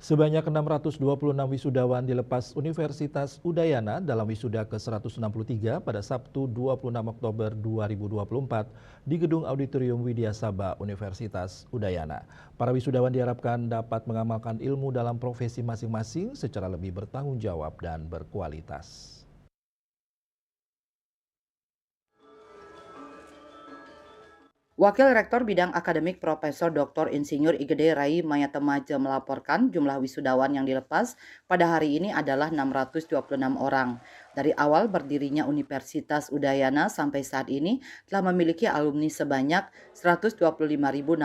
Sebanyak 626 wisudawan dilepas Universitas Udayana dalam wisuda ke-163 pada Sabtu 26 Oktober 2024 di Gedung Auditorium Widya Saba Universitas Udayana. Para wisudawan diharapkan dapat mengamalkan ilmu dalam profesi masing-masing secara lebih bertanggung jawab dan berkualitas. Wakil Rektor Bidang Akademik Profesor Dr. Insinyur Igede Rai Mayatemaja melaporkan jumlah wisudawan yang dilepas pada hari ini adalah 626 orang. Dari awal berdirinya Universitas Udayana sampai saat ini telah memiliki alumni sebanyak 125.689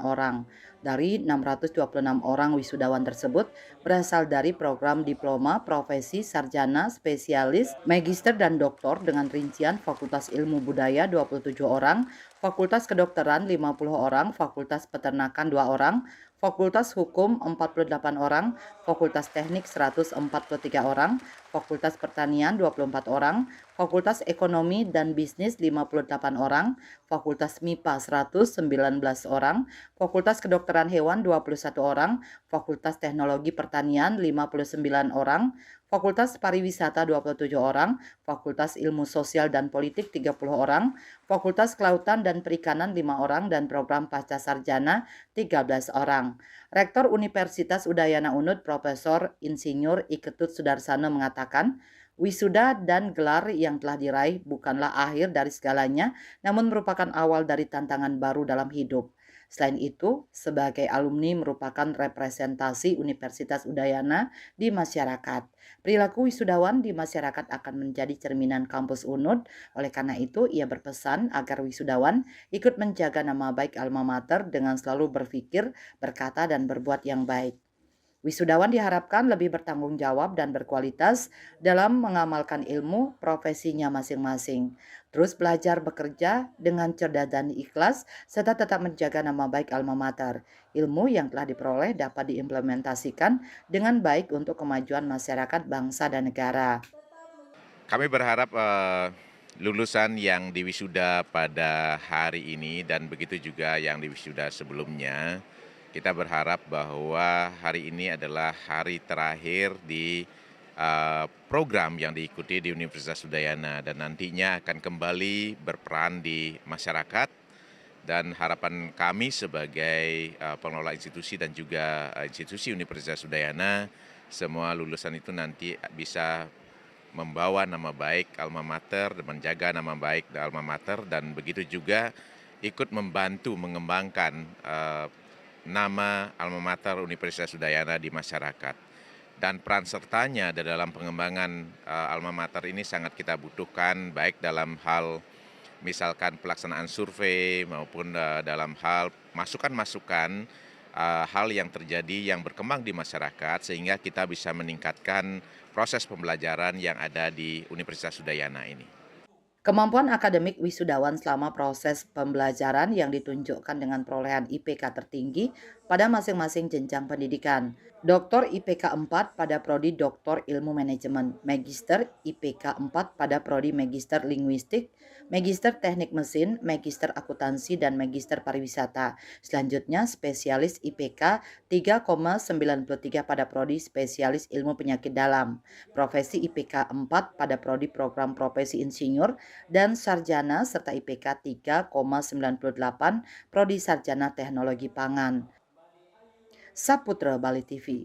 orang. Dari 626 orang wisudawan tersebut berasal dari program diploma, profesi, sarjana, spesialis, magister, dan doktor dengan rincian Fakultas Ilmu Budaya 27 orang, Fakultas Kedokteran 50 orang, Fakultas Peternakan 2 orang, Fakultas Hukum 48 orang, Fakultas Teknik 143 orang, Fakultas Pertanian 24 orang, Fakultas Ekonomi dan Bisnis 58 orang, Fakultas MIPA 119 orang, Fakultas Kedokteran Hewan 21 orang, Fakultas Teknologi Pertanian 59 orang, Fakultas Pariwisata 27 orang, Fakultas Ilmu Sosial dan Politik 30 orang, Fakultas Kelautan dan Perikanan 5 orang, dan program Pasca Sarjana 13 orang. Rektor Universitas Udayana Unut Profesor Insinyur Iketut Sudarsana mengatakan, wisuda dan gelar yang telah diraih bukanlah akhir dari segalanya, namun merupakan awal dari tantangan baru dalam hidup. Selain itu, sebagai alumni merupakan representasi Universitas Udayana di masyarakat. Perilaku wisudawan di masyarakat akan menjadi cerminan kampus UNUD. Oleh karena itu, ia berpesan agar wisudawan ikut menjaga nama baik alma mater dengan selalu berpikir, berkata, dan berbuat yang baik. Wisudawan diharapkan lebih bertanggung jawab dan berkualitas dalam mengamalkan ilmu profesinya masing-masing. Terus belajar bekerja dengan cerdas dan ikhlas, serta tetap menjaga nama baik alma mater. Ilmu yang telah diperoleh dapat diimplementasikan dengan baik untuk kemajuan masyarakat, bangsa, dan negara. Kami berharap lulusan yang diwisuda pada hari ini dan begitu juga yang diwisuda sebelumnya, kita berharap bahwa hari ini adalah hari terakhir di program yang diikuti di Universitas Udayana dan nantinya akan kembali berperan di masyarakat, dan harapan kami sebagai pengelola institusi dan juga institusi Universitas Udayana, semua lulusan itu nanti bisa membawa nama baik alma mater, menjaga nama baik alma mater, dan begitu juga ikut membantu mengembangkan nama alma mater Universitas Udayana di masyarakat. Dan peran sertanya dalam pengembangan alma mater ini sangat kita butuhkan, baik dalam hal misalkan pelaksanaan survei maupun dalam hal masukan-masukan hal yang terjadi yang berkembang di masyarakat, sehingga kita bisa meningkatkan proses pembelajaran yang ada di Universitas Udayana ini. Kemampuan akademik wisudawan selama proses pembelajaran yang ditunjukkan dengan perolehan IPK tertinggi pada masing-masing jenjang pendidikan. Doktor IPK 4 pada prodi Doktor Ilmu Manajemen, Magister IPK 4 pada prodi Magister Linguistik, Magister Teknik Mesin, Magister Akuntansi, dan Magister Pariwisata. Selanjutnya, spesialis IPK 3,93 pada prodi Spesialis Ilmu Penyakit Dalam, profesi IPK 4 pada prodi Program Profesi Insinyur dan Sarjana, serta IPK 3,98 prodi Sarjana Teknologi Pangan. Saputra Bali TV.